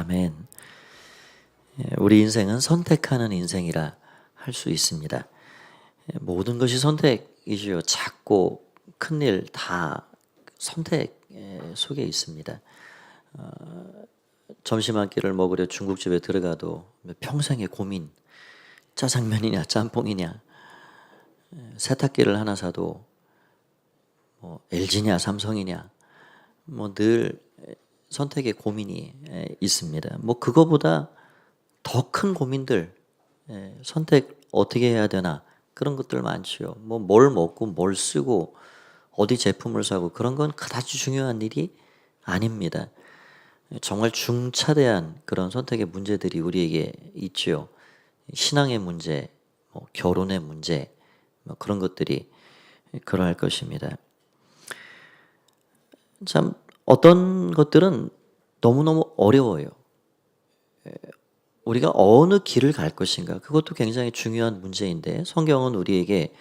아멘. 우리 인생은 선택하는 인생이라 할 수 있습니다. 모든 것이 선택이지요. 작고 큰 일 다 선택 속에 있습니다. 점심 한 끼를 먹으려 중국집에 들어가도 평생의 고민, 짜장면이냐 짬뽕이냐, 세탁기를 하나 사도 LG냐 삼성이냐, 늘 선택의 고민이 있습니다. 그거보다 더 큰 고민들, 선택 어떻게 해야 되나, 그런 것들 많지요. 뭘 먹고 뭘 쓰고 어디 제품을 사고, 그런 건 그다지 중요한 일이 아닙니다. 정말 중차대한 그런 선택의 문제들이 우리에게 있지요. 신앙의 문제, 결혼의 문제, 그런 것들이 그러할 것입니다. 참 어떤 것들은 너무너무 어려워요. 우리가 어느 길을 갈 것인가, 그것도 굉장히 중요한 문제인데, 성경은 우리에게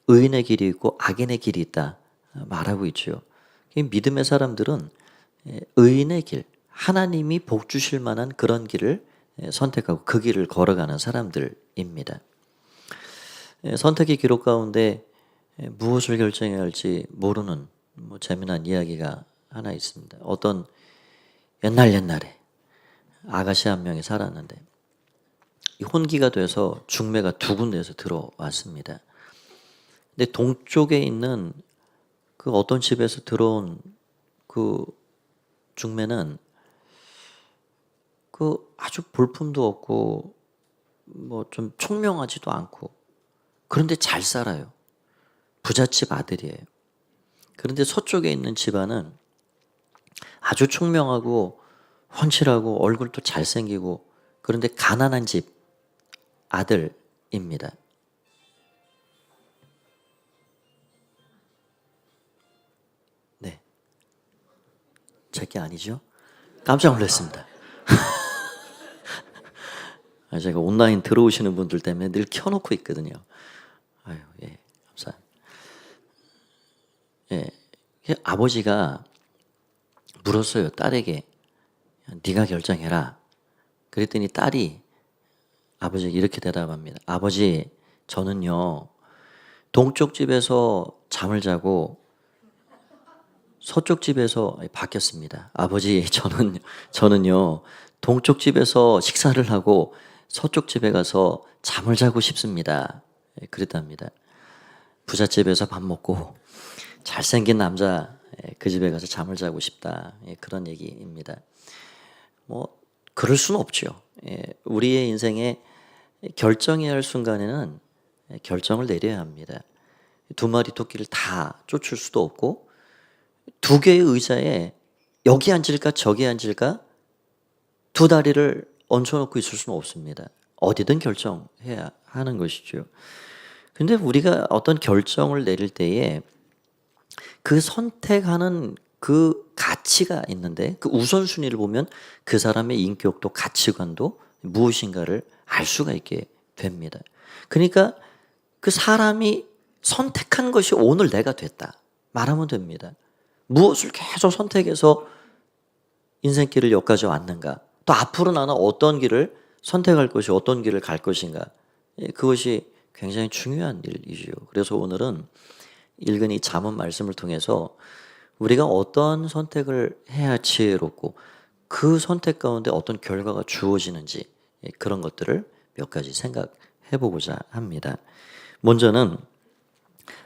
의인의 길이 있고 악인의 길이 있다 말하고 있죠. 믿음의 사람들은 의인의 길, 하나님이 복 주실 만한 그런 길을 선택하고 그 길을 걸어가는 사람들입니다. 선택의 기록 가운데 무엇을 결정해야 할지 모르는 재미난 이야기가 하나 있습니다. 어떤 옛날에 아가씨 한 명이 살았는데, 이 혼기가 돼서 중매가 두 군데에서 들어왔습니다. 근데 동쪽에 있는 그 어떤 집에서 들어온 그 중매는 그 아주 볼품도 없고 좀 총명하지도 않고, 그런데 잘 살아요. 부잣집 아들이에요. 그런데 서쪽에 있는 집안은 아주 총명하고 훤칠하고 얼굴도 잘생기고, 그런데 가난한 집 아들입니다. 네, 제게 아니죠? 깜짝 놀랐습니다. 제가 온라인 들어오시는 분들 때문에 늘 켜놓고 있거든요. 아유, 예, 감사합니다. 예, 아버지가 물었어요, 딸에게. 네가 결정해라. 그랬더니 딸이 아버지에게 이렇게 대답합니다. 아버지, 저는요 동쪽 집에서 잠을 자고 서쪽 집에서 바뀌었습니다. 아버지, 저는요 동쪽 집에서 식사를 하고 서쪽 집에 가서 잠을 자고 싶습니다. 그랬답니다. 부잣집에서 밥 먹고 잘생긴 남자 그 집에 가서 잠을 자고 싶다, 그런 얘기입니다. 그럴 수는 없죠. 우리의 인생에 결정해야 할 순간에는 결정을 내려야 합니다. 두 마리 토끼를 다 쫓을 수도 없고, 두 개의 의자에 여기 앉을까 저기 앉을까 두 다리를 얹혀놓고 있을 수는 없습니다. 어디든 결정해야 하는 것이죠. 근데 우리가 어떤 결정을 내릴 때에 그 선택하는 그 가치가 있는데, 그 우선순위를 보면 그 사람의 인격도 가치관도 무엇인가를 알 수가 있게 됩니다. 그러니까 그 사람이 선택한 것이 오늘 내가 됐다 말하면 됩니다. 무엇을 계속 선택해서 인생길을 여기까지 왔는가, 또 앞으로 나는 어떤 길을 선택할 것이, 어떤 길을 갈 것인가, 그것이 굉장히 중요한 일이죠. 그래서 오늘은 읽은 이 잠언 말씀을 통해서 우리가 어떤 선택을 해야 지혜롭고 그 선택 가운데 어떤 결과가 주어지는지, 그런 것들을 몇 가지 생각해 보고자 합니다. 먼저는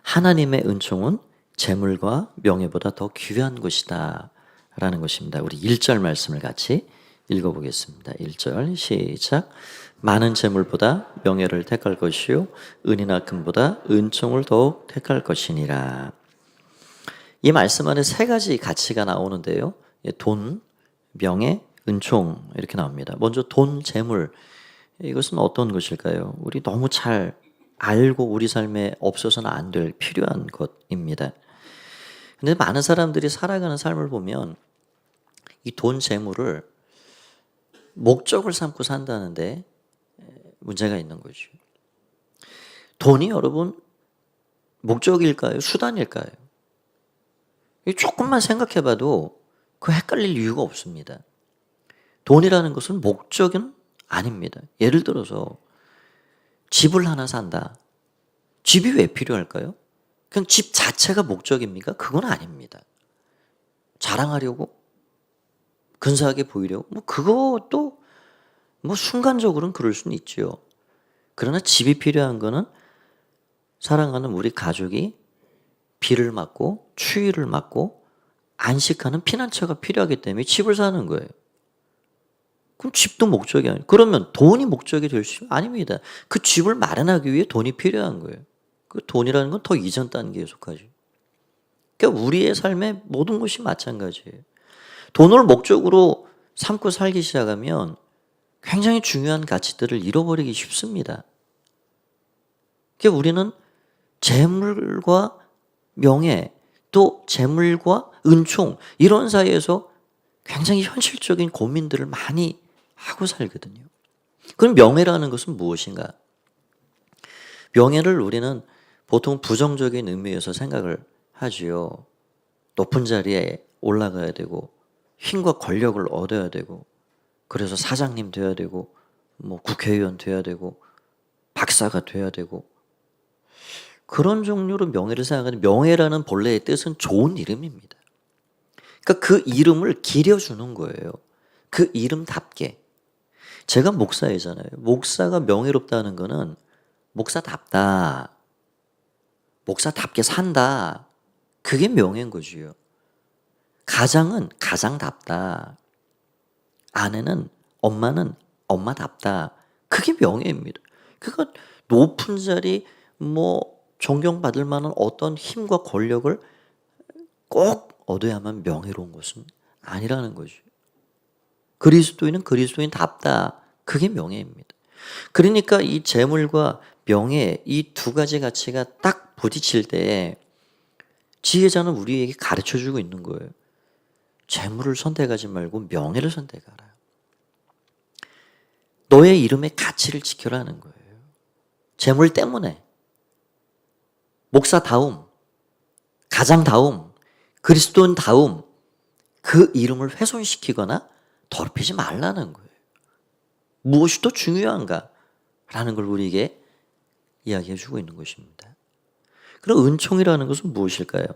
하나님의 은총은 재물과 명예보다 더 귀한 것이다 라는 것입니다. 우리 1절 말씀을 같이 읽어보겠습니다. 1절 시작. 많은 재물보다 명예를 택할 것이요 은이나 금보다 은총을 더욱 택할 것이니라. 이 말씀 안에 세 가지 가치가 나오는데요. 돈, 명예, 은총, 이렇게 나옵니다. 먼저 돈, 재물, 이것은 어떤 것일까요? 우리 너무 잘 알고 우리 삶에 없어서는 안 될 필요한 것입니다. 근데 많은 사람들이 살아가는 삶을 보면 이 돈, 재물을 목적을 삼고 산다는데 문제가 있는 거죠. 돈이 여러분 목적일까요? 수단일까요? 조금만 생각해봐도 그 헷갈릴 이유가 없습니다. 돈이라는 것은 목적은 아닙니다. 예를 들어서 집을 하나 산다. 집이 왜 필요할까요? 그냥 집 자체가 목적입니까? 그건 아닙니다. 자랑하려고? 근사하게 보이려고? 뭐 그것도 뭐 순간적으로는 그럴 수는 있죠. 그러나 집이 필요한 거는 사랑하는 우리 가족이 비를 맞고 추위를 맞고 안식하는 피난처가 필요하기 때문에 집을 사는 거예요. 그럼 집도 목적이 아니에요. 그러면 돈이 목적이 될 수 아닙니다. 그 집을 마련하기 위해 돈이 필요한 거예요. 그 돈이라는 건 더 이전 단계에 속하죠. 그러니까 우리의 삶의 모든 것이 마찬가지예요. 돈을 목적으로 삼고 살기 시작하면 굉장히 중요한 가치들을 잃어버리기 쉽습니다. 그러니까 우리는 재물과 명예, 또 재물과 은총 이런 사이에서 굉장히 현실적인 고민들을 많이 하고 살거든요. 그럼 명예라는 것은 무엇인가? 명예를 우리는 보통 부정적인 의미에서 생각을 하지요. 높은 자리에 올라가야 되고 힘과 권력을 얻어야 되고 그래서 사장님 돼야 되고 뭐 국회의원 돼야 되고 박사가 돼야 되고 그런 종류로 명예를 생각하는 명예라는 본래의 뜻은 좋은 이름입니다. 그러니까 그 이름을 기려주는 거예요. 그 이름답게. 제가 목사이잖아요. 목사가 명예롭다는 거는 목사답다. 목사답게 산다. 그게 명예인 거지요. 가장은 가장답다. 아내는 엄마는 엄마답다. 그게 명예입니다. 그러니까 높은 자리 뭐 존경받을 만한 어떤 힘과 권력을 꼭 얻어야만 명예로운 것은 아니라는 거죠. 그리스도인은 그리스도인답다. 그게 명예입니다. 그러니까 이 재물과 명예 이 두 가지 가치가 딱 부딪힐 때 지혜자는 우리에게 가르쳐주고 있는 거예요. 재물을 선택하지 말고 명예를 선택하라. 너의 이름의 가치를 지켜라는 거예요. 재물 때문에 목사다움, 가장다움, 그리스도인다움 그 이름을 훼손시키거나 더럽히지 말라는 거예요. 무엇이 더 중요한가? 라는 걸 우리에게 이야기해 주고 있는 것입니다. 그럼 은총이라는 것은 무엇일까요?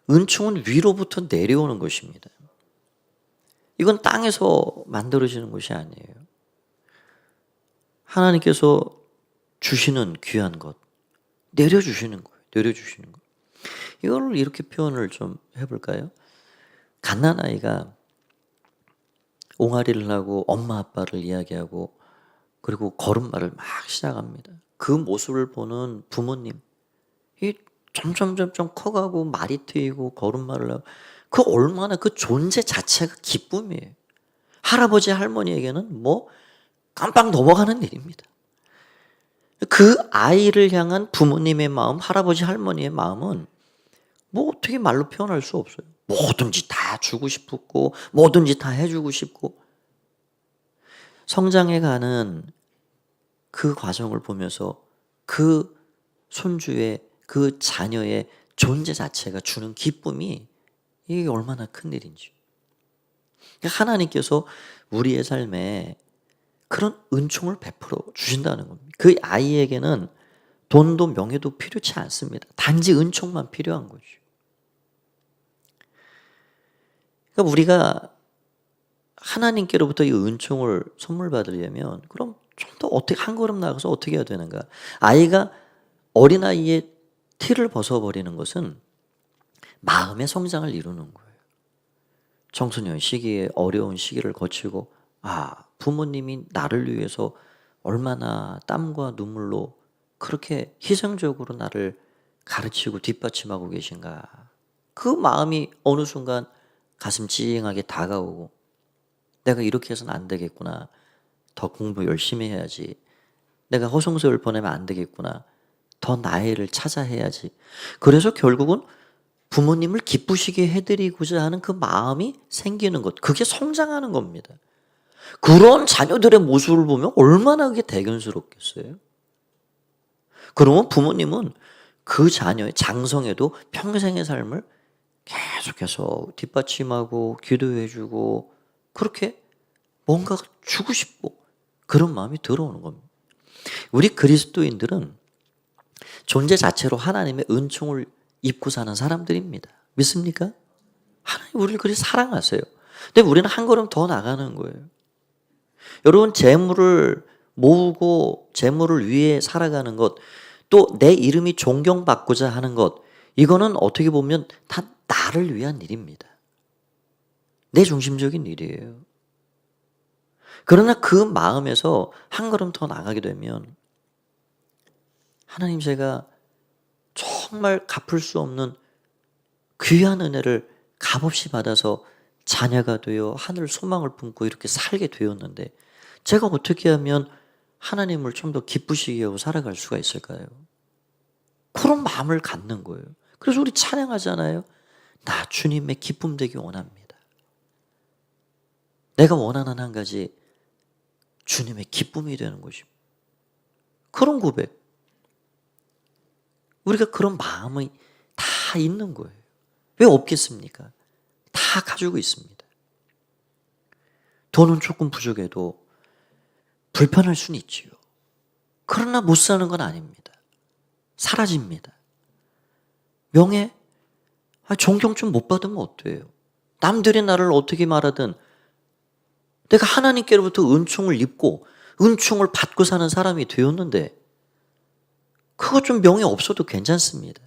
은총은 위로부터 내려오는 것입니다. 이건 땅에서 만들어지는 것이 아니에요. 하나님께서 주시는 귀한 것, 내려주시는 거예요. 내려주시는 거. 이걸 이렇게 표현을 좀 해볼까요? 갓난아이가 옹알이를 하고 엄마 아빠를 이야기하고 그리고 걸음마를 막 시작합니다. 그 모습을 보는 부모님, 이 점점 커가고 말이 트이고 걸음마를 하고 그 얼마나 그 존재 자체가 기쁨이에요. 할아버지 할머니에게는 뭐 깜빡 넘어가는 일입니다. 그 아이를 향한 부모님의 마음, 할아버지 할머니의 마음은 뭐 어떻게 말로 표현할 수 없어요. 뭐든지 다 주고 싶고 뭐든지 다 해주고 싶고 성장해가는 그 과정을 보면서 그 손주의 그 자녀의 존재 자체가 주는 기쁨이 이게 얼마나 큰 일인지. 하나님께서 우리의 삶에 그런 은총을 베풀어 주신다는 겁니다. 그 아이에게는 돈도 명예도 필요치 않습니다. 단지 은총만 필요한 거죠. 그러니까 우리가 하나님께로부터 이 은총을 선물 받으려면 그럼 좀 더 어떻게 한 걸음 나가서 어떻게 해야 되는가? 아이가 어린아이의 티를 벗어버리는 것은 마음의 성장을 이루는 거예요. 청소년 시기에 어려운 시기를 거치고 부모님이 나를 위해서 얼마나 땀과 눈물로 그렇게 희생적으로 나를 가르치고 뒷받침하고 계신가. 그 마음이 어느 순간 가슴 찡하게 다가오고 내가 이렇게 해서는 안 되겠구나. 더 공부 열심히 해야지. 내가 허송세월 보내면 안 되겠구나. 더 나이를 찾아 해야지. 그래서 결국은 부모님을 기쁘시게 해드리고자 하는 그 마음이 생기는 것. 그게 성장하는 겁니다. 그런 자녀들의 모습을 보면 얼마나 그게 대견스럽겠어요. 그러면 부모님은 그 자녀의 장성에도 평생의 삶을 계속해서 뒷받침하고 기도해주고 그렇게 뭔가가 주고 싶고 그런 마음이 들어오는 겁니다. 우리 그리스도인들은 존재 자체로 하나님의 은총을 입고 사는 사람들입니다. 믿습니까? 하나님 우리를 그리 사랑하세요. 근데 우리는 한 걸음 더 나가는 거예요. 여러분, 재물을 모으고 재물을 위해 살아가는 것, 또 내 이름이 존경받고자 하는 것, 이거는 어떻게 보면 다 나를 위한 일입니다. 내 중심적인 일이에요. 그러나 그 마음에서 한 걸음 더 나가게 되면 하나님, 제가 정말 갚을 수 없는 귀한 은혜를 값없이 받아서 자녀가 되어 하늘 소망을 품고 이렇게 살게 되었는데 제가 어떻게 하면 하나님을 좀 더 기쁘시게 하고 살아갈 수가 있을까요? 그런 마음을 갖는 거예요. 그래서 우리 찬양하잖아요. 나 주님의 기쁨 되기 원합니다. 내가 원하는 한 가지, 주님의 기쁨이 되는 것입니다. 그런 고백, 우리가 그런 마음이 다 있는 거예요. 왜 없겠습니까? 다 가지고 있습니다. 돈은 조금 부족해도 불편할 수는 있지요. 그러나 못 사는 건 아닙니다. 사라집니다. 명예? 존경 좀 못 받으면 어때요? 남들이 나를 어떻게 말하든 내가 하나님께로부터 은총을 입고 은총을 받고 사는 사람이 되었는데 그거 좀 명예 없어도 괜찮습니다.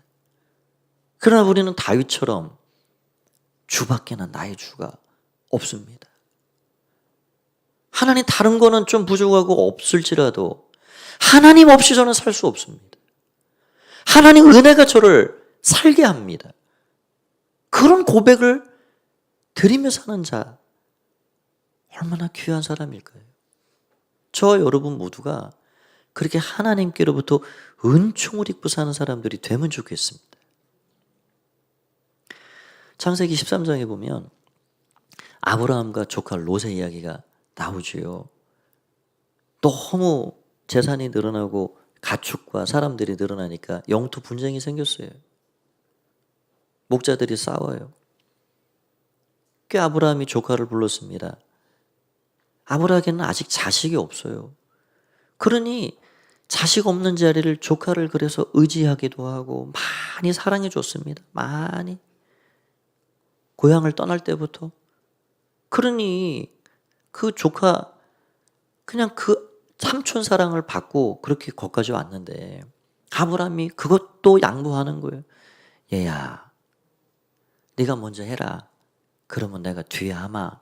그러나 우리는 다윗처럼 주밖에는 나의 주가 없습니다. 하나님, 다른 거는 좀 부족하고 없을지라도 하나님 없이 저는 살 수 없습니다. 하나님 은혜가 저를 살게 합니다. 그런 고백을 드리며 사는 자, 얼마나 귀한 사람일까요? 저 여러분 모두가 그렇게 하나님께로부터 은총을 입고 사는 사람들이 되면 좋겠습니다. 창세기 13장에 보면 아브라함과 조카 롯의 이야기가 나오지요. 너무 재산이 늘어나고 가축과 사람들이 늘어나니까 영토 분쟁이 생겼어요. 목자들이 싸워요. 꽤 아브라함이 조카를 불렀습니다. 아브라함에게는 아직 자식이 없어요. 그러니 자식 없는 자리를 조카를 그래서 의지하기도 하고 많이 사랑해 줬습니다. 많이. 고향을 떠날 때부터. 그러니 그 조카 그냥 그 삼촌 사랑을 받고 그렇게 거기까지 왔는데 아브라함이 그것도 양보하는 거예요. 얘야, 네가 먼저 해라. 그러면 내가 뒤에 하마.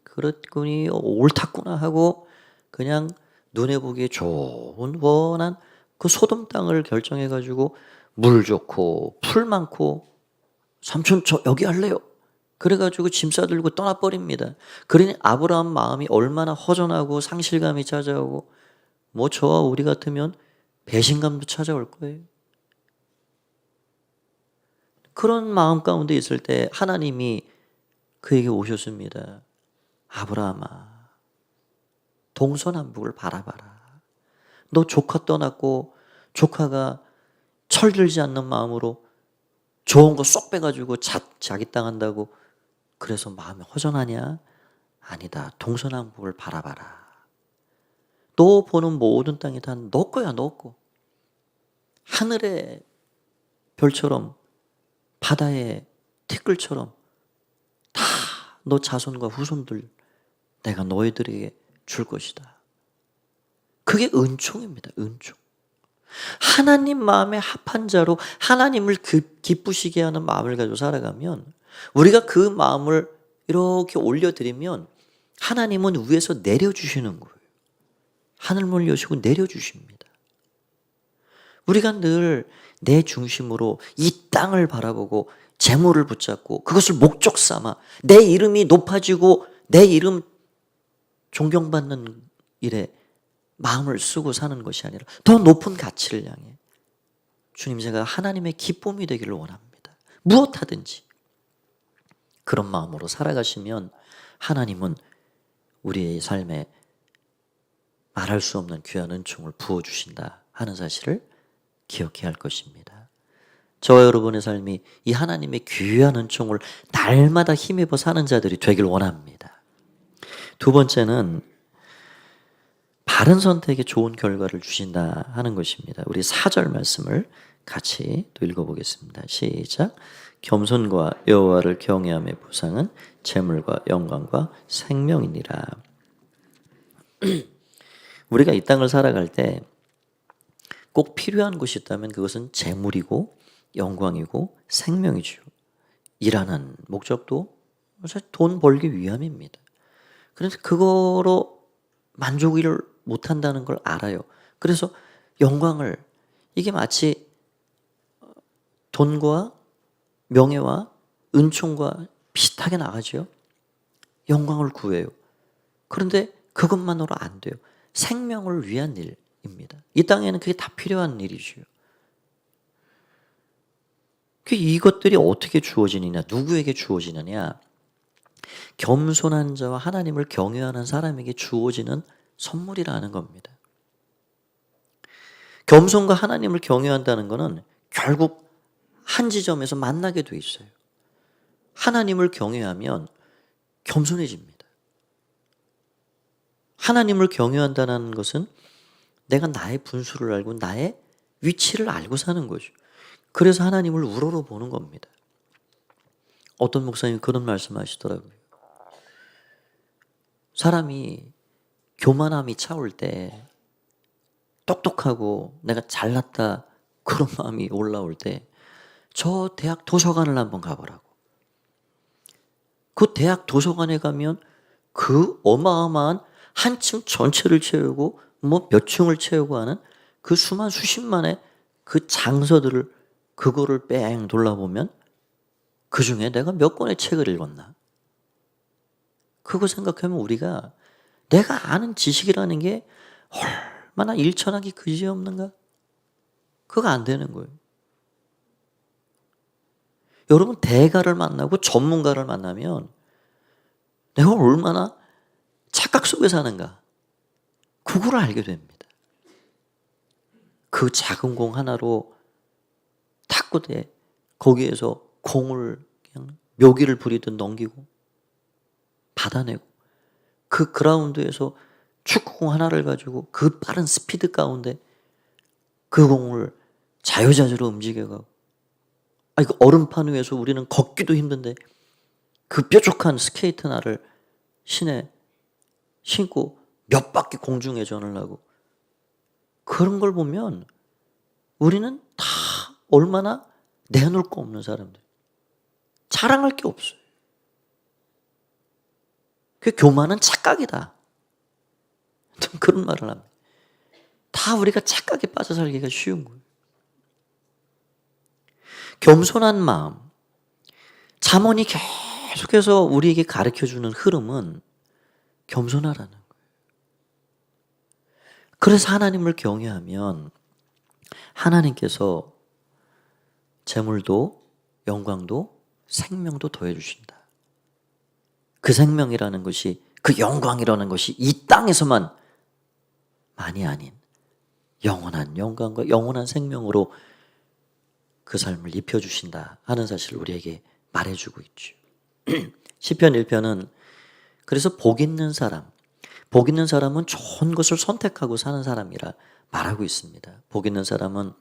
그랬더니 옳았구나 하고 그냥 눈에 보기에 좋은 원한 그 소돔 땅을 결정해가지고 물 좋고 풀 많고 삼촌 저 여기 할래요. 그래가지고 짐 싸들고 떠나버립니다. 그러니 아브라함 마음이 얼마나 허전하고 상실감이 찾아오고 뭐 저와 우리 같으면 배신감도 찾아올 거예요. 그런 마음 가운데 있을 때 하나님이 그에게 오셨습니다. 아브라함아, 동서남북을 바라봐라. 너 조카 떠났고 조카가 철들지 않는 마음으로 좋은 거 쏙 빼가지고 자기 땅 한다고 그래서 마음이 허전하냐? 아니다. 동서남북을 바라봐라. 너 보는 모든 땅이 다 너 거야, 너 거. 하늘의 별처럼 바다의 티끌처럼 다 너 자손과 후손들 내가 너희들에게 줄 것이다. 그게 은총입니다. 은총. 하나님 마음에 합한 자로 하나님을 기쁘시게 하는 마음을 가지고 살아가면 우리가 그 마음을 이렇게 올려드리면 하나님은 위에서 내려주시는 거예요. 하늘문을 여시고 내려주십니다. 우리가 늘 내 중심으로 이 땅을 바라보고 재물을 붙잡고 그것을 목적 삼아 내 이름이 높아지고 내 이름 존경받는 일에 마음을 쓰고 사는 것이 아니라 더 높은 가치를 향해 주님, 제가 하나님의 기쁨이 되기를 원합니다. 무엇하든지 그런 마음으로 살아가시면 하나님은 우리의 삶에 말할 수 없는 귀한 은총을 부어주신다 하는 사실을 기억해야 할 것입니다. 저와 여러분의 삶이 이 하나님의 귀한 은총을 날마다 힘입어 사는 자들이 되길 원합니다. 두 번째는 바른 선택에 좋은 결과를 주신다 하는 것입니다. 우리 4절 말씀을 같이 또 읽어보겠습니다. 시작. 겸손과 여호와를 경외함의 보상은 재물과 영광과 생명이니라. 우리가 이 땅을 살아갈 때 꼭 필요한 것이 있다면 그것은 재물이고 영광이고 생명이죠. 일하는 목적도 사실 돈 벌기 위함입니다. 그래서 그거로 만족을 못한다는 걸 알아요. 그래서 영광을, 이게 마치 돈과 명예와 은총과 비슷하게 나가죠. 영광을 구해요. 그런데 그것만으로 안 돼요. 생명을 위한 일입니다. 이 땅에는 그게 다 필요한 일이죠. 이것들이 어떻게 주어지느냐, 누구에게 주어지느냐? 겸손한 자와 하나님을 경외하는 사람에게 주어지는 선물이라는 겁니다. 겸손과 하나님을 경외한다는 것은 결국 한 지점에서 만나게 돼 있어요. 하나님을 경외하면 겸손해집니다. 하나님을 경외한다는 것은 내가 나의 분수를 알고 나의 위치를 알고 사는 거죠. 그래서 하나님을 우러러 보는 겁니다. 어떤 목사님이 그런 말씀하시더라고요. 사람이 교만함이 차올 때, 똑똑하고 내가 잘났다 그런 마음이 올라올 때 저 대학 도서관을 한번 가보라고. 그 대학 도서관에 가면 그 어마어마한 한 층 전체를 채우고 뭐 몇 층을 채우고 하는 그 수십만의 그 장서들을, 그거를 뺑 돌아보면 그 중에 내가 몇 권의 책을 읽었나? 그거 생각하면 우리가 내가 아는 지식이라는 게 얼마나 일천하기 그지없는가? 그거 안 되는 거예요. 여러분, 대가를 만나고 전문가를 만나면 내가 얼마나 착각 속에 사는가? 그걸 알게 됩니다. 그 작은 공 하나로 탁구대 거기에서 공을 그냥 묘기를 부리듯 넘기고 받아내고, 그 그라운드에서 축구공 하나를 가지고 그 빠른 스피드 가운데 그 공을 자유자재로 움직여가고, 그 얼음판 위에서 우리는 걷기도 힘든데 그 뾰족한 스케이트 나를 신에 신고 몇 바퀴 공중회전을 하고, 그런 걸 보면 우리는 다 얼마나 내놓을 거 없는 사람들, 자랑할 게 없어요. 그 교만은 착각이다. 그런 말을 합니다. 다 우리가 착각에 빠져 살기가 쉬운 거예요. 겸손한 마음, 잠언이 계속해서 우리에게 가르쳐주는 흐름은 겸손하라는 거예요. 그래서 하나님을 경외하면 하나님께서 재물도 영광도 생명도 더해주신다. 그 생명이라는 것이, 그 영광이라는 것이 이 땅에서만 만이 아닌 영원한 영광과 영원한 생명으로 그 삶을 입혀주신다 하는 사실을 우리에게 말해주고 있죠. 시편 1편은 그래서 복 있는 사람은 좋은 것을 선택하고 사는 사람이라 말하고 있습니다. 복 있는 사람은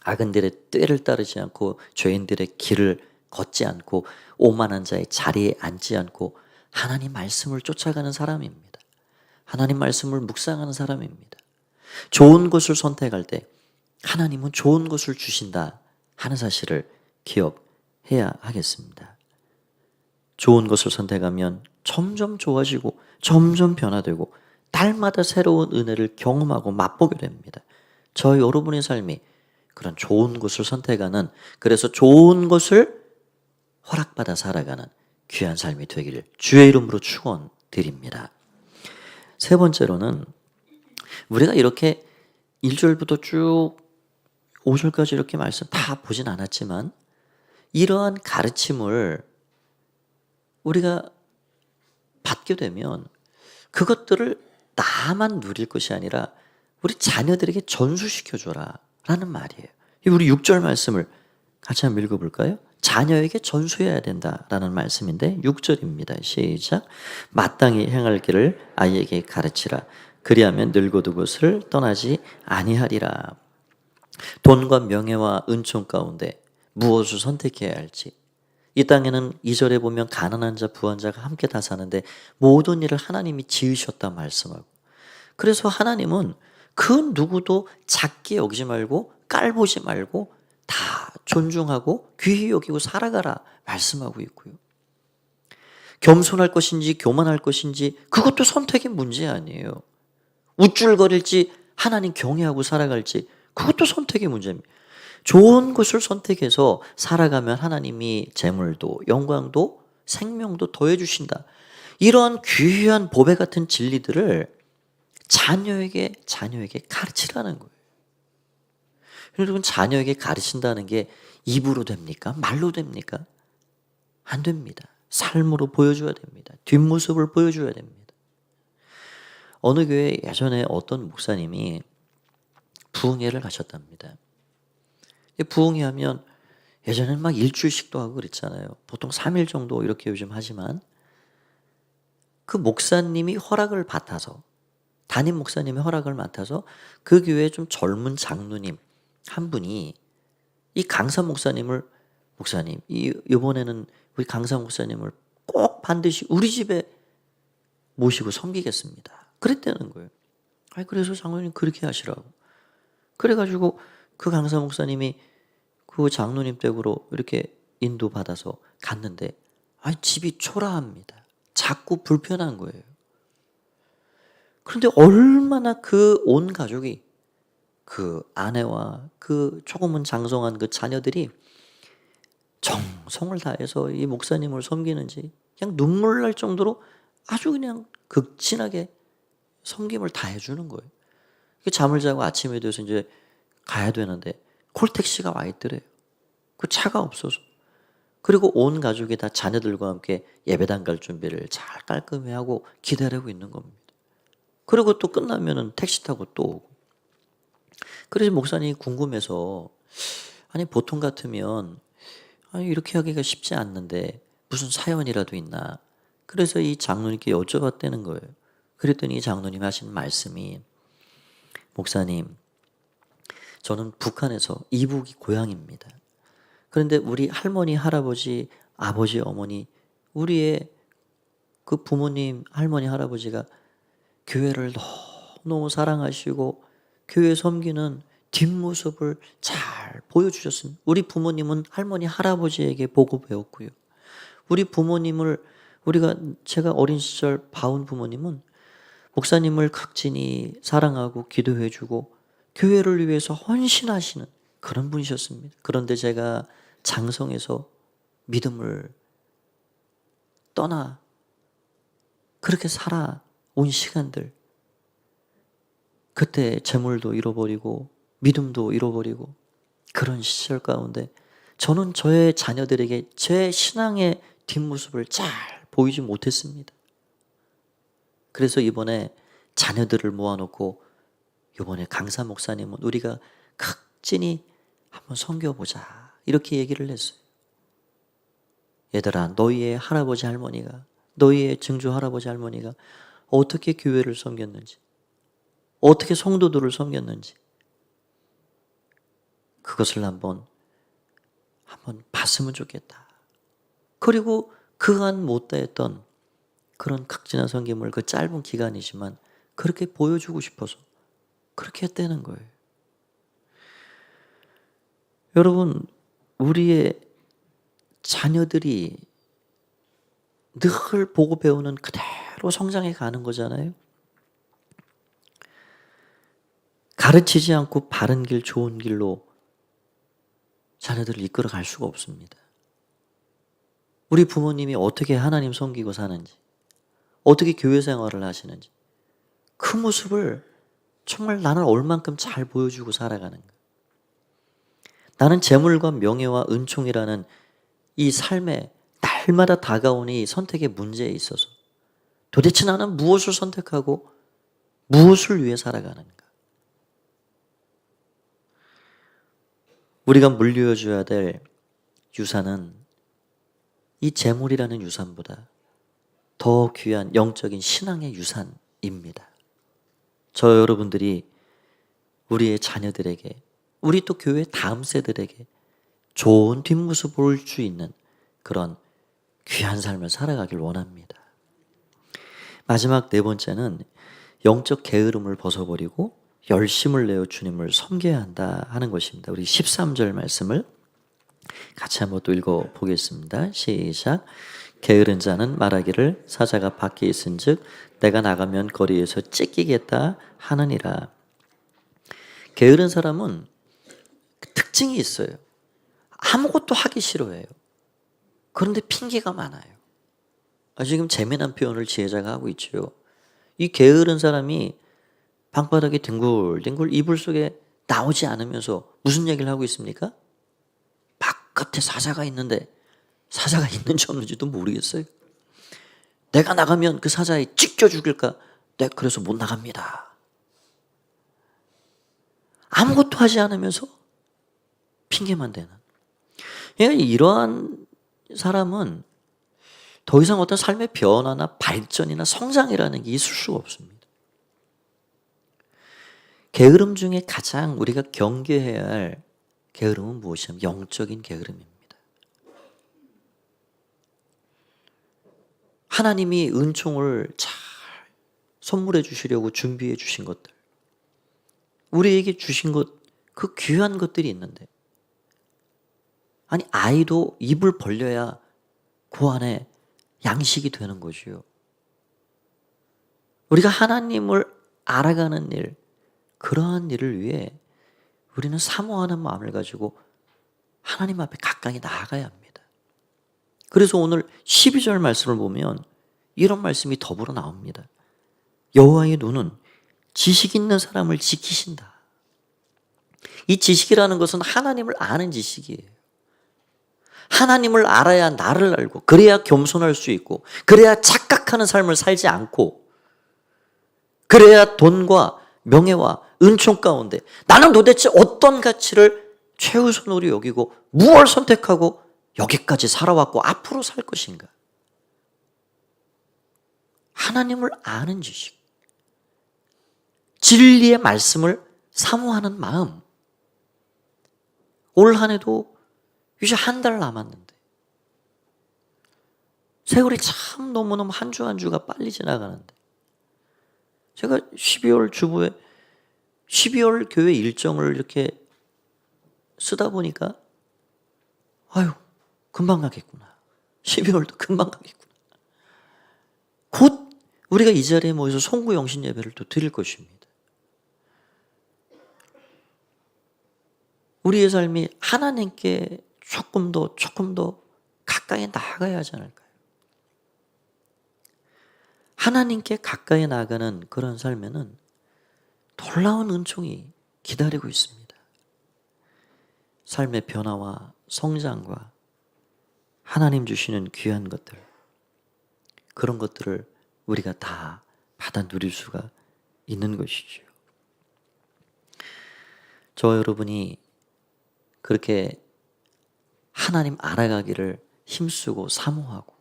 악인들의 꾀를 따르지 않고 죄인들의 길을 걷지 않고 오만한 자의 자리에 앉지 않고 하나님 말씀을 쫓아가는 사람입니다. 하나님 말씀을 묵상하는 사람입니다. 좋은 것을 선택할 때 하나님은 좋은 것을 주신다 하는 사실을 기억해야 하겠습니다. 좋은 것을 선택하면 점점 좋아지고 점점 변화되고 날마다 새로운 은혜를 경험하고 맛보게 됩니다. 저 여러분의 삶이 그런 좋은 것을 선택하는, 그래서 좋은 것을 허락받아 살아가는 귀한 삶이 되기를 주의 이름으로 축원드립니다. 세 번째로는 우리가 이렇게 1절부터 쭉 5절까지 이렇게 말씀 다 보진 않았지만 이러한 가르침을 우리가 받게 되면 그것들을 나만 누릴 것이 아니라 우리 자녀들에게 전수시켜줘라 라는 말이에요. 우리 6절 말씀을 같이 한번 읽어볼까요? 자녀에게 전수해야 된다라는 말씀인데 6절입니다. 시작. 마땅히 행할 길을 아이에게 가르치라. 그리하면 늙어도 그것을 떠나지 아니하리라. 돈과 명예와 은총 가운데 무엇을 선택해야 할지. 이 땅에는 2절에 보면 가난한 자, 부한 자가 함께 다 사는데 모든 일을 하나님이 지으셨다 말씀하고, 그래서 하나님은 그 누구도 작게 여기지 말고 깔보지 말고 다 존중하고 귀히 여기고 살아가라 말씀하고 있고요. 겸손할 것인지 교만할 것인지 그것도 선택의 문제 아니에요. 우쭐거릴지 하나님 경외하고 살아갈지 그것도 선택의 문제입니다. 좋은 것을 선택해서 살아가면 하나님이 재물도 영광도 생명도 더해 주신다. 이러한 귀한 보배 같은 진리들을 자녀에게 가르치라는 거예요. 여러분, 자녀에게 가르친다는 게 입으로 됩니까? 말로 됩니까? 안 됩니다. 삶으로 보여줘야 됩니다. 뒷모습을 보여줘야 됩니다. 어느 교회 예전에 어떤 목사님이 부흥회를 가셨답니다. 부흥회 하면 예전에는 막 일주일씩도 하고 그랬잖아요. 보통 3일 정도 이렇게 요즘 하지만, 그 목사님이 허락을 받아서, 담임 목사님의 허락을 맡아서 그 교회에 좀 젊은 장로님 한 분이 이 강사 목사님을, 목사님 이번에는 우리 강사 목사님을 꼭 반드시 우리 집에 모시고 섬기겠습니다. 그랬다는 거예요. 그래서 장로님 그렇게 하시라고. 그래가지고 그 강사 목사님이 그 장로님 댁으로 이렇게 인도받아서 갔는데 집이 초라합니다. 작고 불편한 거예요. 그런데 얼마나 그 온 가족이, 그 아내와 그 조금은 장성한 그 자녀들이 정성을 다해서 이 목사님을 섬기는지 그냥 눈물 날 정도로 아주 그냥 극진하게 섬김을 다 해주는 거예요. 잠을 자고 아침에 돼서 이제 가야 되는데 콜택시가 와 있더래요. 그 차가 없어서. 그리고 온 가족이 다 자녀들과 함께 예배당 갈 준비를 잘 깔끔히 하고 기다리고 있는 겁니다. 그리고 또 끝나면은 택시 타고 또 오고. 그래서 목사님이 궁금해서, 보통 같으면 이렇게 하기가 쉽지 않는데 무슨 사연이라도 있나. 그래서 이 장로님께 여쭤봤다는 거예요. 그랬더니 이 장로님 하신 말씀이, 목사님, 저는 북한에서 이북이 고향입니다. 그런데 우리 할머니, 할아버지, 아버지, 어머니, 우리의 그 부모님, 할머니, 할아버지가 교회를 너무 사랑하시고 교회 섬기는 뒷모습을 잘 보여주셨습니다. 우리 부모님은 할머니, 할아버지에게 보고 배웠고요. 우리 부모님을, 제가 어린 시절 봐온 부모님은 목사님을 극진히 사랑하고 기도해주고 교회를 위해서 헌신하시는 그런 분이셨습니다. 그런데 제가 장성에서 믿음을 떠나 그렇게 살아온 시간들, 그때 재물도 잃어버리고 믿음도 잃어버리고 그런 시절 가운데 저는 저의 자녀들에게 제 신앙의 뒷모습을 잘 보이지 못했습니다. 그래서 이번에 자녀들을 모아놓고 이번에 강사 목사님은 우리가 극진히 한번 섬겨보자 이렇게 얘기를 했어요. 얘들아, 너희의 할아버지 할머니가, 너희의 증조 할아버지 할머니가 어떻게 교회를 섬겼는지, 어떻게 성도들을 섬겼는지 그것을 한번 봤으면 좋겠다. 그리고 그간 못다했던 그런 극진한 섬김을 그 짧은 기간이지만 그렇게 보여주고 싶어서 그렇게 했다는 거예요. 여러분, 우리의 자녀들이 늘 보고 배우는 그대로 성장해 가는 거잖아요. 가르치지 않고 바른 길, 좋은 길로 자녀들을 이끌어 갈 수가 없습니다. 우리 부모님이 어떻게 하나님 섬기고 사는지, 어떻게 교회 생활을 하시는지 그 모습을 정말 나는 얼만큼 잘 보여주고 살아가는가. 나는 재물과 명예와 은총이라는 이 삶에 날마다 다가오는 이 선택의 문제에 있어서 도대체 나는 무엇을 선택하고 무엇을 위해 살아가는가. 우리가 물려줘야 될 유산은 이 재물이라는 유산보다 더 귀한 영적인 신앙의 유산입니다. 저 여러분들이 우리의 자녀들에게, 우리 또 교회 다음 세대들에게 좋은 뒷모습 볼 수 있는 그런 귀한 삶을 살아가길 원합니다. 마지막 네 번째는 영적 게으름을 벗어버리고 열심을 내어 주님을 섬겨야 한다 하는 것입니다. 우리 13절 말씀을 같이 한번 또 읽어보겠습니다. 시작. 게으른 자는 말하기를 사자가 밖에 있은즉 내가 나가면 거리에서 찢기겠다 하느니라. 게으른 사람은 특징이 있어요. 아무것도 하기 싫어해요. 그런데 핑계가 많아요. 지금 재미난 표현을 지혜자가 하고 있죠. 이 게으른 사람이 방바닥에 뒹굴뒹굴 이불 속에 나오지 않으면서 무슨 얘기를 하고 있습니까? 바깥에 사자가 있는데 사자가 있는지 없는지도 모르겠어요. 내가 나가면 그 사자에 찢겨 죽일까? 내가 그래서 못 나갑니다. 아무것도 하지 않으면서 핑계만 대는. 그러니까 이러한 사람은 더 이상 어떤 삶의 변화나 발전이나 성장이라는 게 있을 수가 없습니다. 게으름 중에 가장 우리가 경계해야 할 게으름은 무엇이냐면 영적인 게으름입니다. 하나님이 은총을 잘 선물해 주시려고 준비해 주신 것들, 우리에게 주신 것, 그 귀한 것들이 있는데, 아니 아이도 입을 벌려야 그 안에 양식이 되는 거지요. 우리가 하나님을 알아가는 일, 그러한 일을 위해 우리는 사모하는 마음을 가지고 하나님 앞에 가까이 나아가야 합니다. 그래서 오늘 12절 말씀을 보면 이런 말씀이 더불어 나옵니다. 여호와의 눈은 지식 있는 사람을 지키신다. 이 지식이라는 것은 하나님을 아는 지식이에요. 하나님을 알아야 나를 알고, 그래야 겸손할 수 있고, 그래야 착각하는 삶을 살지 않고, 그래야 돈과 명예와 은총 가운데 나는 도대체 어떤 가치를 최우선으로 여기고 무엇을 선택하고 여기까지 살아왔고 앞으로 살 것인가. 하나님을 아는 지식, 진리의 말씀을 사모하는 마음. 올 한 해도 이제 한 달 남았는데 세월이 참 너무너무 한 주 한 주가 빨리 지나가는데, 제가 12월 주부에 12월 교회 일정을 이렇게 쓰다 보니까 아유 금방 가겠구나. 12월도 금방 가겠구나. 곧 우리가 이 자리에 모여서 송구 영신 예배를 또 드릴 것입니다. 우리의 삶이 하나님께 조금 더 가까이 나아가야 하지 않을까요? 하나님께 가까이 나아가는 그런 삶에는 놀라운 은총이 기다리고 있습니다. 삶의 변화와 성장과 하나님 주시는 귀한 것들, 그런 것들을 우리가 다 받아 누릴 수가 있는 것이죠. 저 여러분이 그렇게 하나님 알아가기를 힘쓰고 사모하고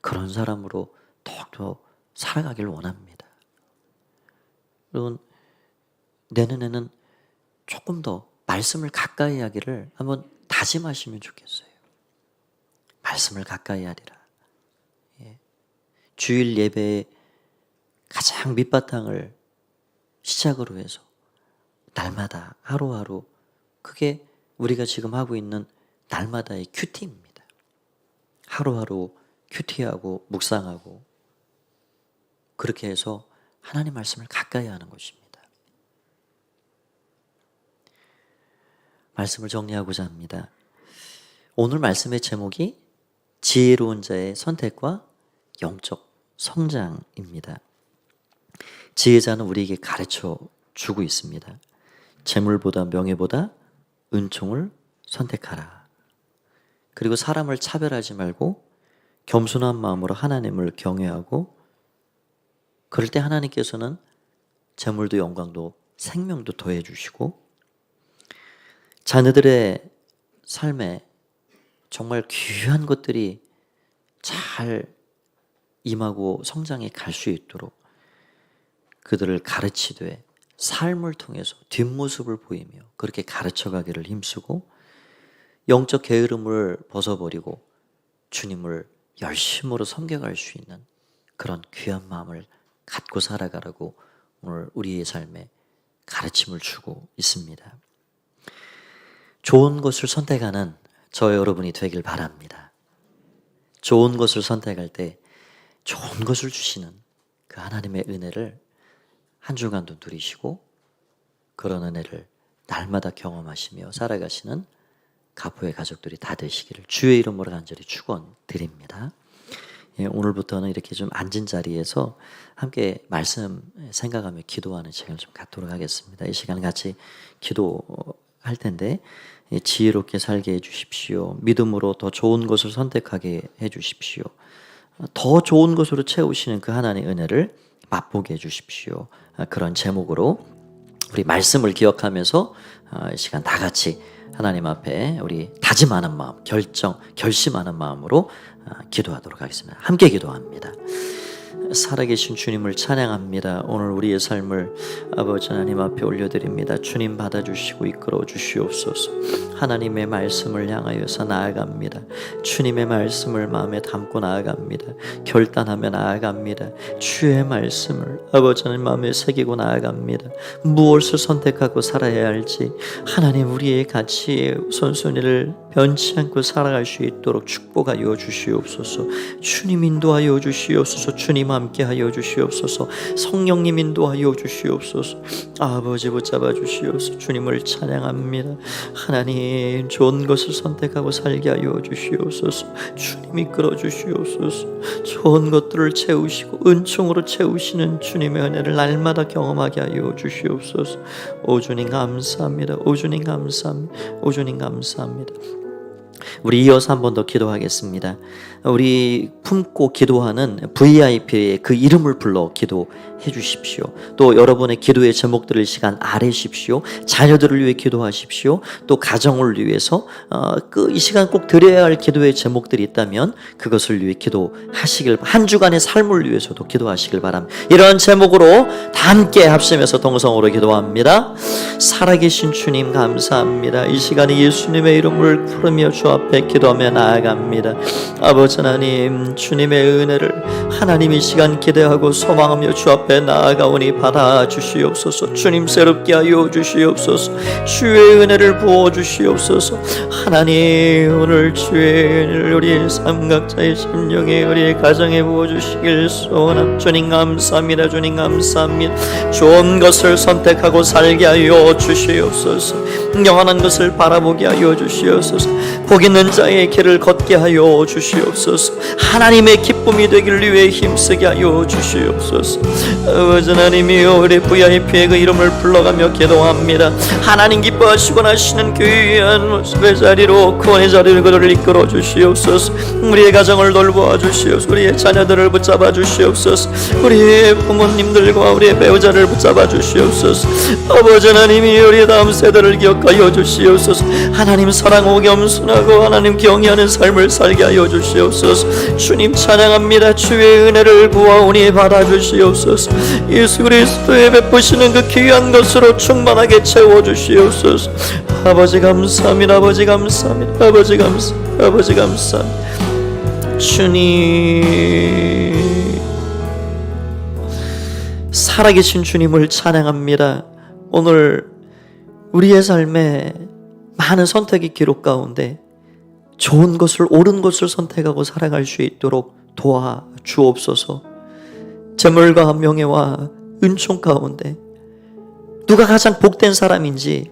그런 사람으로 더욱더 살아가길 원합니다. 여러분, 내년에는 조금 더 말씀을 가까이 하기를 한번 다짐하시면 좋겠어요. 말씀을 가까이 하리라. 주일 예배의 가장 밑바탕을 시작으로 해서 날마다 하루하루, 그게 우리가 지금 하고 있는 날마다의 큐티입니다. 하루하루 큐티하고 묵상하고 그렇게 해서 하나님 말씀을 가까이 하는 것입니다. 말씀을 정리하고자 합니다. 오늘 말씀의 제목이 지혜로운 자의 선택과 영적 성장입니다. 지혜자는 우리에게 가르쳐 주고 있습니다. 재물보다 명예보다 은총을 선택하라. 그리고 사람을 차별하지 말고 겸손한 마음으로 하나님을 경외하고, 그럴 때 하나님께서는 재물도 영광도 생명도 더해 주시고 자녀들의 삶에 정말 귀한 것들이 잘 임하고 성장해 갈 수 있도록 그들을 가르치되 삶을 통해서 뒷모습을 보이며 그렇게 가르쳐가기를 힘쓰고 영적 게으름을 벗어버리고 주님을 열심으로 섬겨갈 수 있는 그런 귀한 마음을 갖고 살아가라고 오늘 우리의 삶에 가르침을 주고 있습니다. 좋은 것을 선택하는 저 여러분이 되길 바랍니다. 좋은 것을 선택할 때 좋은 것을 주시는 그 하나님의 은혜를 한 주간도 누리시고 그런 은혜를 날마다 경험하시며 살아가시는 가포의 가족들이 다 되시기를 주의 이름으로 간절히 축원드립니다. 오늘부터는 이렇게 좀 앉은 자리에서 함께 말씀 생각하며 기도하는 시간을 좀 갖도록 하겠습니다. 이 시간 같이 기도할 텐데 지혜롭게 살게 해주십시오. 믿음으로 더 좋은 것을 선택하게 해주십시오. 더 좋은 것으로 채우시는 그 하나님의 은혜를 맛보게 해주십시오. 그런 제목으로 우리 말씀을 기억하면서 이 시간 다 같이 하나님 앞에 우리 다짐하는 마음, 결심하는 마음으로 기도하도록 하겠습니다. 함께 기도합니다. 살아계신 주님을 찬양합니다. 오늘 우리의 삶을 아버지 하나님 앞에 올려드립니다. 주님 받아주시고 이끌어 주시옵소서. 하나님의 말씀을 향하여서 나아갑니다. 주님의 말씀을 마음에 담고 나아갑니다. 결단하며 나아갑니다. 주의 말씀을 아버지 하나님 마음에 새기고 나아갑니다. 무엇을 선택하고 살아야 할지 하나님 우리의 가치의 우선순위를 변치 않고 살아갈 수 있도록 축복하여 주시옵소서. 주님 인도하여 주시옵소서. 주님 함께하여 주시옵소서. 성령님 인도하여 주시옵소서. 아버지 붙잡아 주시옵소서. 주님을 찬양합니다. 하나님 좋은 것을 선택하고 살게 하여 주시옵소서. 주님 이끌어 주시옵소서. 좋은 것들을 채우시고 은총으로 채우시는 주님의 은혜를 날마다 경험하게 하여 주시옵소서. 오 주님 감사합니다. 오 주님 감사합니다. 오 주님 감사합니다. 우리 이어서 한 번 더 기도하겠습니다. 우리 품고 기도하는 VIP의 그 이름을 불러 기도해 주십시오. 또 여러분의 기도의 제목들을 시간 아뢰십시오. 자녀들을 위해 기도하십시오. 또 가정을 위해서 이 시간 꼭 드려야 할 기도의 제목들이 있다면 그것을 위해 기도하시길, 한 주간의 삶을 위해서도 기도하시길 바랍니다. 이러한 제목으로 다 함께 합심해서 동성으로 기도합니다. 살아계신 주님 감사합니다. 이 시간에 예수님의 이름을 부르며 주 앞에 기도하며 나아갑니다. 아버지 하나님, 주님의 은혜를 하나님 이 시간 기대하고 소망하며 주 앞에 나아가오니 받아주시옵소서. 주님 새롭게 하여 주시옵소서. 주의 은혜를 부어주시옵소서. 하나님 오늘 주의 은혜를 우리의 삼각자의 심령에 우리의 가정에 부어주시길 소원합니다. 주님 감사합니다. 주님 감사합니다. 좋은 것을 선택하고 살게 하여 주시옵소서. 영원한 것을 바라보게 하여 주시옵소서. 복 있는 자의 길을 걷게 하여 주시옵소서. 하나님의 기쁨이 되기를 위해 힘쓰게 하여 주시옵소서. 아버지 하나님이여, 우리 VIP의 그 이름을 불러가며 기도합니다. 하나님 기뻐하시고 나시는 귀한 모습의 자리로, 구원의 자리로 그들을 이끌어 주시옵소서. 우리의 가정을 돌보아 주시옵소서. 우리의 자녀들을 붙잡아 주시옵소서. 우리의 부모님들과 우리의 배우자를 붙잡아 주시옵소서. 아버지 하나님이 우리의 다음 세대를 기억하여 주시옵소서. 하나님 사랑하고 겸손하고 하나님 경외하는 삶을 살게 하여 주시옵소서. 주님 찬양합니다. 주의 은혜를 구하오니 받아주시옵소서. 예수 그리스도의 베푸시는 그 귀한 것으로 충만하게 채워주시옵소서. 아버지 감사합니다. 아버지 감사합니다. 아버지 감사합니다. 아버지 감사합니다. 주님, 살아계신 주님을 찬양합니다. 오늘 우리의 삶에 많은 선택의 기록 가운데 좋은 것을, 옳은 것을 선택하고 살아갈 수 있도록 도와주옵소서. 재물과 명예와 은총 가운데 누가 가장 복된 사람인지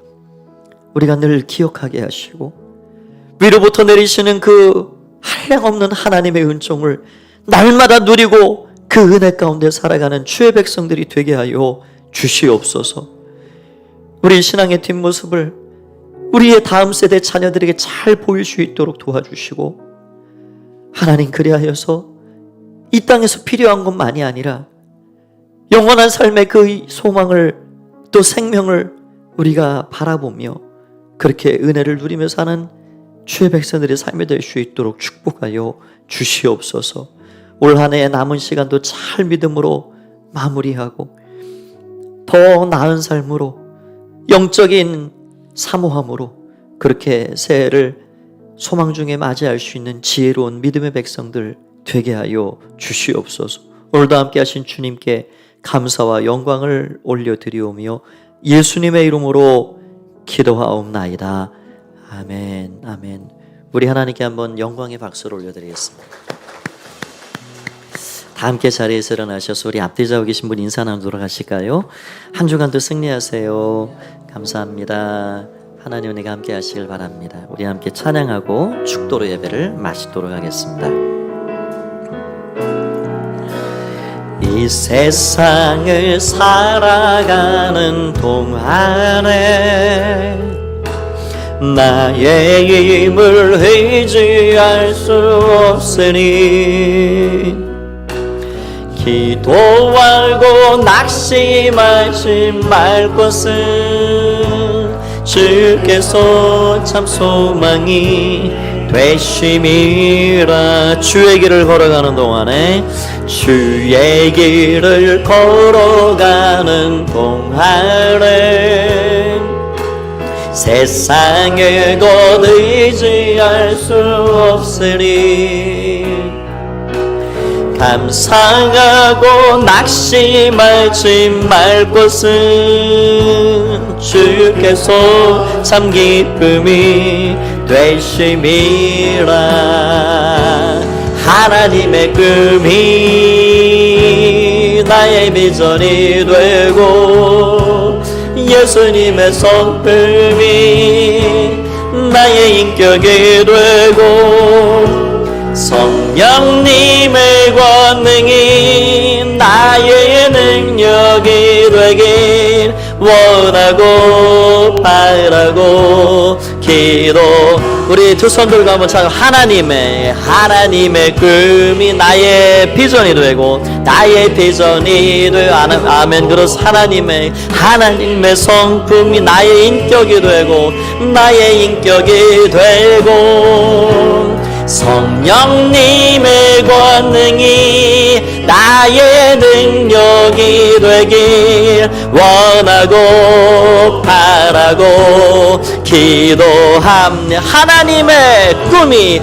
우리가 늘 기억하게 하시고, 위로부터 내리시는 그 한량없는 하나님의 은총을 날마다 누리고 그 은혜 가운데 살아가는 주의 백성들이 되게 하여 주시옵소서. 우리 신앙의 뒷모습을 우리의 다음 세대 자녀들에게 잘 보일 수 있도록 도와주시고, 하나님 그리하여서 이 땅에서 필요한 것만이 아니라 영원한 삶의 그 소망을, 또 생명을 우리가 바라보며 그렇게 은혜를 누리며 사는 주의 백성들의 삶이 될 수 있도록 축복하여 주시옵소서. 올 한 해의 남은 시간도 잘 믿음으로 마무리하고 더 나은 삶으로 영적인 사모함으로 그렇게 새해를 소망 중에 맞이할 수 있는 지혜로운 믿음의 백성들 되게 하여 주시옵소서. 오늘도 함께 하신 주님께 감사와 영광을 올려드리오며 예수님의 이름으로 기도하옵나이다. 아멘, 아멘. 우리 하나님께 한번 영광의 박수를 올려드리겠습니다. 다 함께 자리에서 일어나셔서 우리 앞뒤 자고 계신 분 인사 나누도록 하실까요? 한 주간도 승리하세요. 감사합니다. 하나님 은혜가 함께 하시길 바랍니다. 우리 함께 찬양하고 축도로 예배를 마치도록 하겠습니다. 이 세상을 살아가는 동안에 나의 힘을 의지할 수 없으니 기도하고 낙심하지 말 것은 주께서 참 소망이 되심이라. 주의 길을 걸어가는 동안에 주의 길을 걸어가는 동안에 세상에 곧 의지할 수 없으니 감사하고 낙심하지 말 것은 주께서 참 기쁨이 되심이라. 하나님의 꿈이 나의 비전이 되고 예수님의 성품이 나의 인격이 되고 성령님의 권능이 나의 능력이 되길 원하고 바라고 기도. 우리 두 손 들고 한번 찬양. 하나님의 꿈이 나의 비전이 되고 나의 비전이 되고 아멘. 그래서 하나님의 성품이 나의 인격이 되고 나의 인격이 되고 성령님의 권능이 나의 능력이 되길 원하고 바라고 기도합니다. 하나님의 꿈이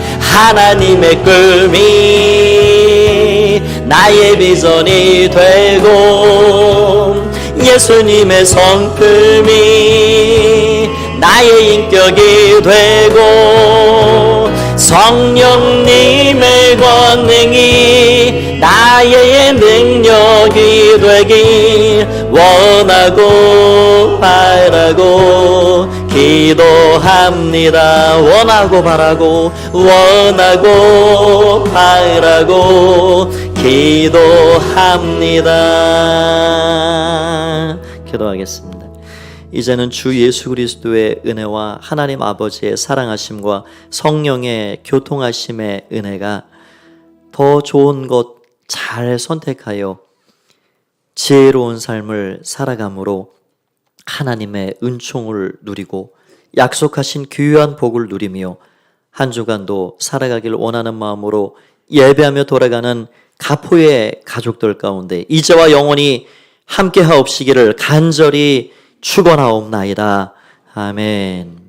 나의 비전이 되고 예수님의 성품이 나의 인격이 되고 성령님의 권능이 나의 능력이 되길 원하고 바라고 기도합니다. 원하고 바라고 기도합니다. 기도하겠습니다. 이제는 주 예수 그리스도의 은혜와 하나님 아버지의 사랑하심과 성령의 교통하심의 은혜가 더 좋은 것 잘 선택하여 지혜로운 삶을 살아감으로 하나님의 은총을 누리고 약속하신 귀한 복을 누리며 한 주간도 살아가길 원하는 마음으로 예배하며 돌아가는 가포의 가족들 가운데 이제와 영원히 함께 하옵시기를 간절히 축원하옵나이다. 아멘.